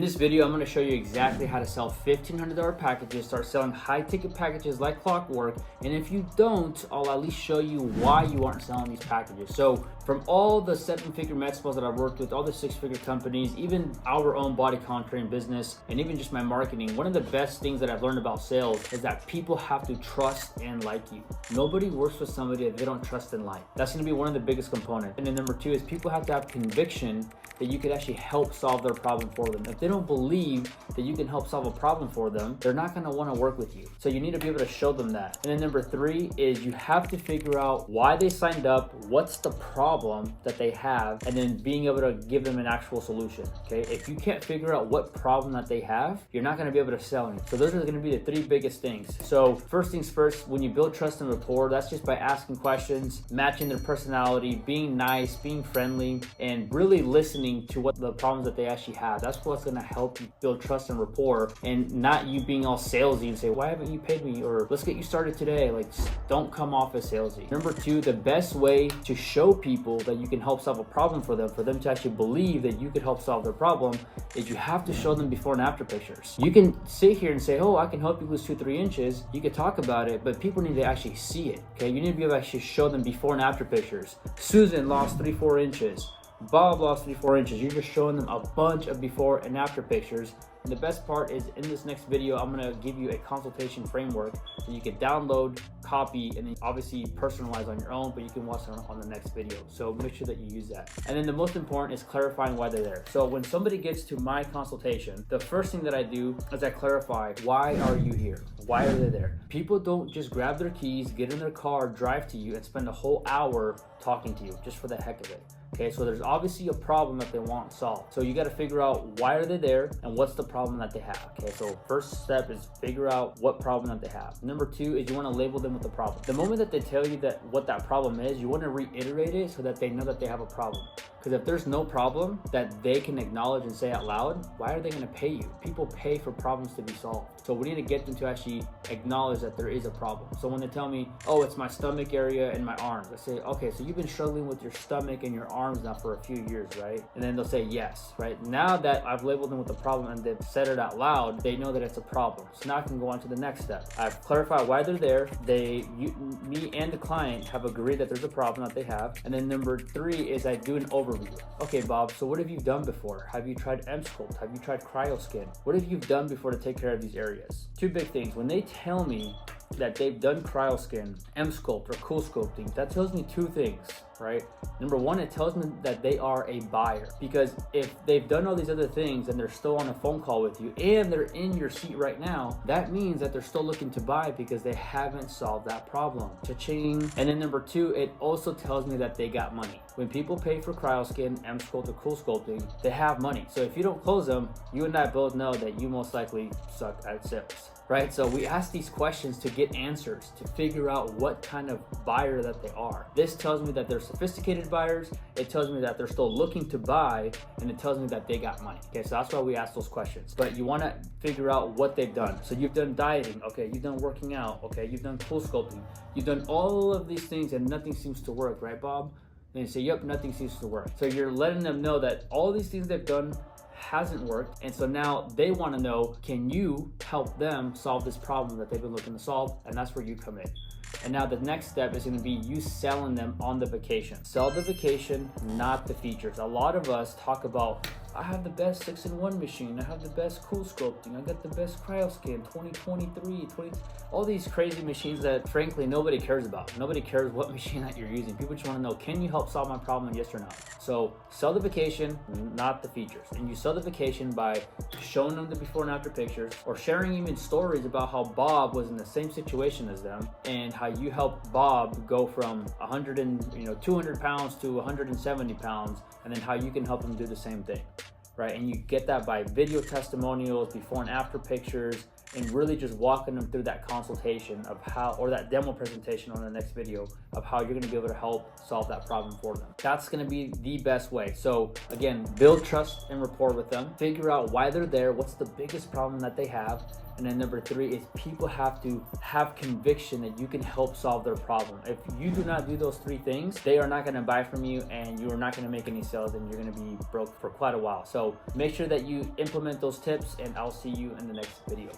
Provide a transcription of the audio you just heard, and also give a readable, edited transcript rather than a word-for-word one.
this video, I'm going to show you exactly how to sell $1,500 packages, start selling high-ticket packages like clockwork, and if you don't, I'll at least show you why you aren't selling these packages. So from all the 7-figure med spas that I've worked with, all the 6-figure companies, even our own body contouring business, and even just my marketing, one of the best things that I've learned about sales is that people have to trust and like you. Nobody works with somebody that they don't trust and like. That's going to be one of the biggest components. And then number two is people have to have conviction that you could actually help solve their problem for them. If they don't believe that you can help solve a problem for them, they're not going to want to work with you. So you need to be able to show them that. And then number three is you have to figure out why they signed up, what's the problem that they have, and then being able to give them an actual solution. Okay, if you can't figure out what problem that they have, you're not going to be able to sell it. So those are going to be the three biggest things. So first things first, when you build trust and rapport, that's just by asking questions, matching their personality, being nice, being friendly, and really listening to what the problems that they actually have. That's what's going to help you build trust and rapport, and not you being all salesy and say, why haven't you paid me? Or let's get you started today. Like, don't come off as salesy. Number two, the best way to show people that you can help solve a problem for them to actually believe that you could help solve their problem, is you have to show them before and after pictures. You can sit here and say, oh, I can help you lose 2-3 inches. You could talk about it, but people need to actually see it. Okay, you need to be able to actually show them before and after pictures. Susan lost 3-4 inches. Bob lost 3-4 inches. You're just showing them a bunch of before and after pictures. And the best part is, in this next video, I'm going to give you a consultation framework that you can download, copy, and then obviously personalize on your own, but you can watch it on the next video. So make sure that you use that. And then the most important is clarifying why they're there. So when somebody gets to my consultation, the first thing that I do is I clarify, why are you here? Why are they there? People don't just grab their keys, get in their car, drive to you, and spend a whole hour talking to you just for the heck of it. Okay, so there's obviously a problem that they want solved. So you got to figure out why are they there and what's the problem that they have. Okay, so first step is figure out what problem that they have. Number two is you want to label them with the problem. The moment that they tell you that what that problem is, you want to reiterate it so that they know that they have a problem. Because if there's no problem that they can acknowledge and say out loud, why are they going to pay you? People pay for problems to be solved. So we need to get them to actually acknowledge that there is a problem. So when they tell me, oh, it's my stomach area and my arms, I say, okay, so you've been struggling with your stomach and your arms now for a few years, right? And then they'll say yes, right? Now that I've labeled them with the problem and they've said it out loud, they know that it's a problem. So now I can go on to the next step. I've clarified why they're there. Me and the client have agreed that there's a problem that they have. And then number three is I do an overview. Okay, Bob, so what have you done before? Have you tried Emsculpt? Have you tried CryoSkin? What have you done before to take care of these areas? Two big things. When they tell me that they've done CryoSkin, Emsculpt, or CoolSculpting, that tells me two things, right? Number one, it tells me that they are a buyer, because if they've done all these other things and they're still on a phone call with you and they're in your seat right now, that means that they're still looking to buy because they haven't solved that problem. Cha-ching. And then number two, it also tells me that they got money. When people pay for CryoSkin, Emsculpt, or CoolSculpting, they have money. So if you don't close them, you and I both know that you most likely suck at sales. Right? So we ask these questions to get answers, to figure out what kind of buyer that they are. This tells me that they're sophisticated buyers, it tells me that they're still looking to buy, and it tells me that they got money. Okay, so that's why we ask those questions. But you want to figure out what they've done. So you've done dieting, okay, you've done working out, okay, you've done CoolSculpting, you've done all of these things and nothing seems to work, right, Bob? And you say, yep, nothing seems to work. So you're letting them know that all these things they've done hasn't worked, and so now they want to know, can you help them solve this problem that they've been looking to solve? And that's where you come in. And now the next step is going to be you selling them on the vacation. Sell the vacation, not the features. A lot of us talk about, I have the best 6-in-1 machine, I have the best CoolSculpting, I got the best CryoSkin 2023, all these crazy machines that frankly nobody cares about. Nobody cares what machine that you're using. People just want to know, can you help solve my problem, yes or no? So sell the vacation, not the features. And you sell the vacation by showing them the before and after pictures, or sharing even stories about how Bob was in the same situation as them and how you helped Bob go from 200 pounds to 170 pounds, and then how you can help him do the same thing. Right? And you get that by video testimonials, before and after pictures, and really just walking them through that consultation of how, or that demo presentation on the next video of how you're going to be able to help solve that problem for them. That's going to be the best way. So again, build trust and rapport with them, figure out why they're there, what's the biggest problem that they have, And then number 3 is people have to have conviction that you can help solve their problem. If you do not do those 3 things, they are not going to buy from you, and you are not going to make any sales, and you're going to be broke for quite a while. So make sure that you implement those tips, and I'll see you in the next video.